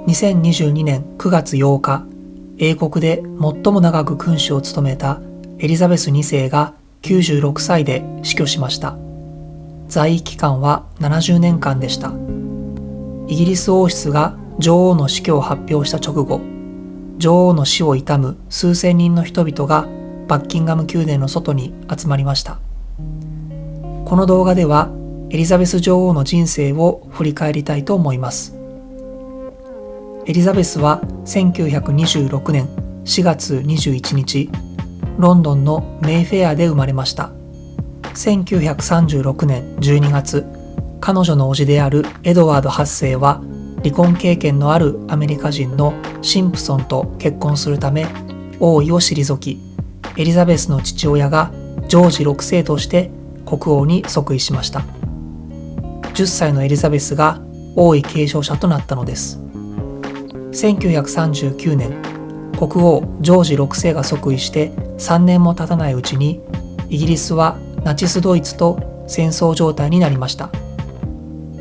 2022年9月8日、英国で最も長く君主を務めたエリザベス2世が96歳で死去しました。在位期間は70年間でした。イギリス王室が女王の死去を発表した直後、女王の死を悼む数千人の人々がバッキンガム宮殿の外に集まりました。この動画ではエリザベス女王の人生を振り返りたいと思います。エリザベスは1926年4月21日、ロンドンのメイフェアで生まれました。1936年12月、彼女の叔父であるエドワード8世は離婚経験のあるアメリカ人のシンプソンと結婚するため王位を退き、エリザベスの父親がジョージ6世として国王に即位しました。10歳のエリザベスが王位継承者となったのです。1939年、国王ジョージ6世が即位して3年も経たないうちに、イギリスはナチスドイツと戦争状態になりました。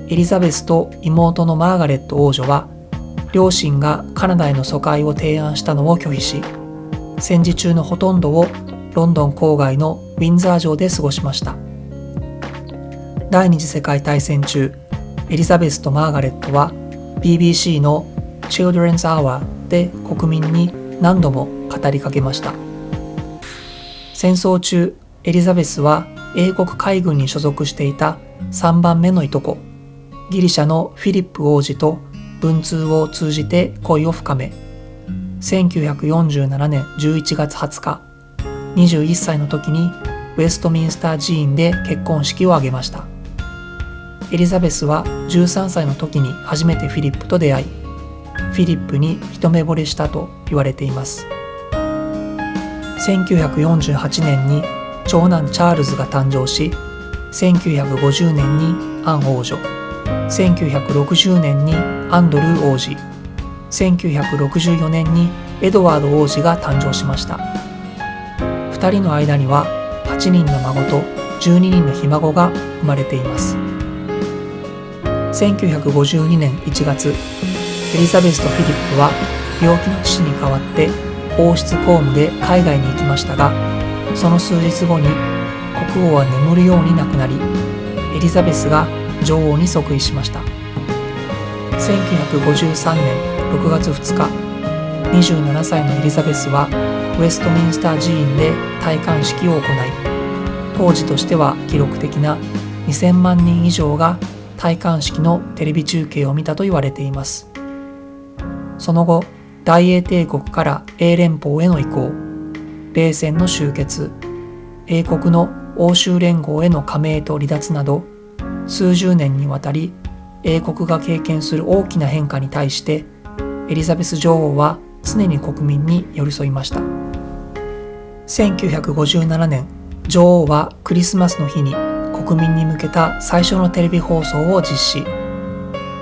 エリザベスと妹のマーガレット王女は、両親がカナダへの疎開を提案したのを拒否し、戦時中のほとんどをロンドン郊外のウィンザー城で過ごしました。第二次世界大戦中、エリザベスとマーガレットは BBC の Children's Hour で国民に何度も語りかけました。戦争中、エリザベスは英国海軍に所属していた3番目のいとこ、ギリシャのフィリップ王子と文通を通じて恋を深め、1947年11月20日、21歳の時にウェストミンスター寺院で結婚式を挙げました。エリザベスは13歳の時に初めてフィリップと出会い、フィリップに一目惚れしたと言われています。1948年に長男チャールズが誕生し、1950年にアン王女、1960年にアンドルー王子、1964年にエドワード王子が誕生しました。2人の間には8人の孫と12人のひ孫が生まれています。1952年1月、エリザベスとフィリップは病気の父に代わって王室公務で海外に行きましたが、その数日後に国王は眠るように亡くなり、エリザベスが女王に即位しました。1953年6月2日、27歳のエリザベスはウェストミンスター寺院で戴冠式を行い、当時としては記録的な2000万人以上が戴冠式のテレビ中継を見たと言われています。その後、大英帝国から英連邦への移行、冷戦の終結、英国の欧州連合への加盟と離脱など、数十年にわたり英国が経験する大きな変化に対して、エリザベス女王は常に国民に寄り添いました。1957年、女王はクリスマスの日に国民に向けた最初のテレビ放送を実施。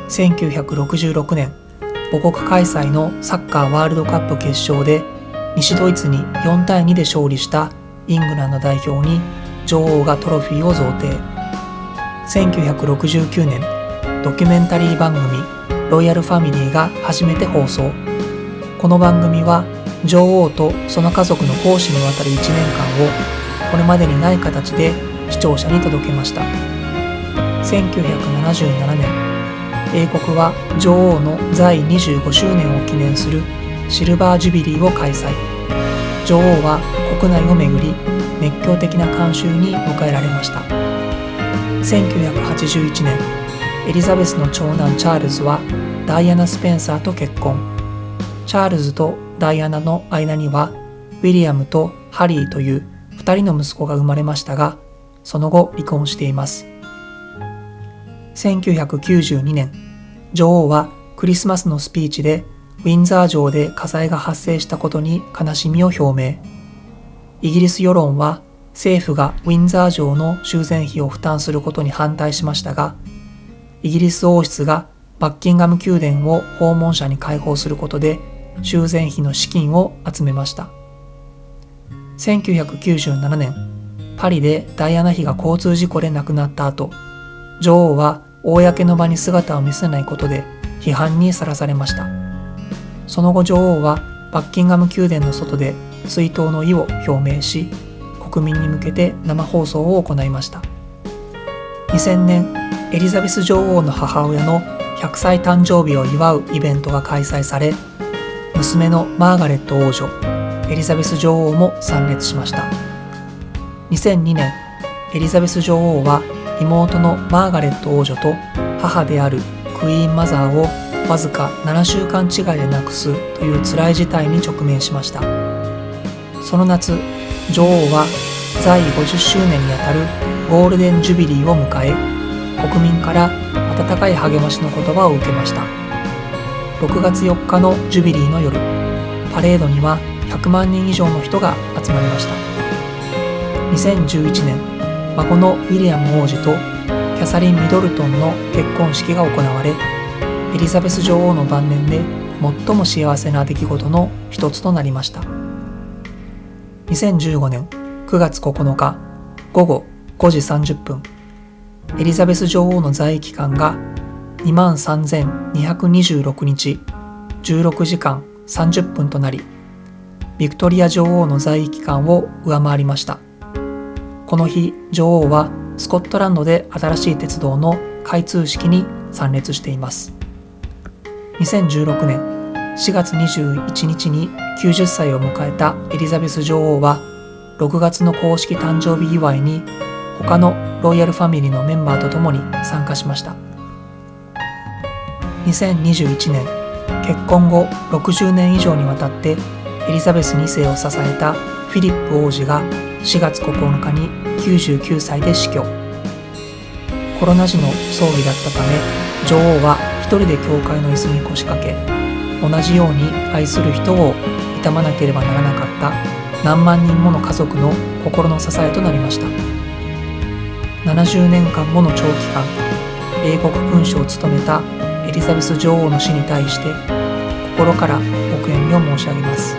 1966年、母国開催のサッカーワールドカップ決勝で西ドイツに4対2で勝利したイングランド代表に女王がトロフィーを贈呈。1969年、ドキュメンタリー番組ロイヤルファミリーが初めて放送。この番組は女王とその家族の公私にわたる1年間をこれまでにない形で視聴者に届けました。1977年、英国は女王の在位25周年を記念するシルバージュビリーを開催。女王は国内を巡り熱狂的な観衆に迎えられました。1981年、エリザベスの長男チャールズはダイアナ・スペンサーと結婚。チャールズとダイアナの間にはウィリアムとハリーという2人の息子が生まれましたが、その後離婚しています。1992年、女王はクリスマスのスピーチでウィンザー城で火災が発生したことに悲しみを表明。イギリス世論は政府がウィンザー城の修繕費を負担することに反対しましたが、イギリス王室がバッキンガム宮殿を訪問者に開放することで修繕費の資金を集めました。1997年、パリでダイアナ妃が交通事故で亡くなった後、女王は公の場に姿を見せないことで批判にさらされました。その後女王はバッキンガム宮殿の外で追悼の意を表明し、国民に向けて生放送を行いました。2000年、エリザベス女王の母親の100歳誕生日を祝うイベントが開催され、娘のマーガレット王女、エリザベス女王も参列しました。2002年、エリザベス女王は妹のマーガレット王女と母であるクイーンマザーをわずか7週間違いで亡くすという辛い事態に直面しました。その夏、女王は在位50周年にあたるゴールデンジュビリーを迎え、国民から温かい励ましの言葉を受けました。6月4日のジュビリーの夜、パレードには100万人以上の人が集まりました。2011年、孫のウィリアム王子とキャサリン・ミドルトンの結婚式が行われ、エリザベス女王の晩年で最も幸せな出来事の一つとなりました。2015年9月9日午後5時30分、エリザベス女王の在位期間が23,226日16時間30分となり、ビクトリア女王の在位期間を上回りました。この日、女王はスコットランドで新しい鉄道の開通式に参列しています。2016年4月21日に90歳を迎えたエリザベス女王は、6月の公式誕生日祝いに他のロイヤルファミリーのメンバーと共に参加しました。2021年、結婚後60年以上にわたってエリザベス2世を支えたフィリップ王子が4月9日に99歳で死去。コロナ時の葬儀だったため、女王は一人で教会の椅子に腰掛け、同じように愛する人を悼まなければならなかった何万人もの家族の心の支えとなりました。70年間もの長期間、英国君主を務めたエリザベス女王の死に対して心からお悔やみを申し上げます。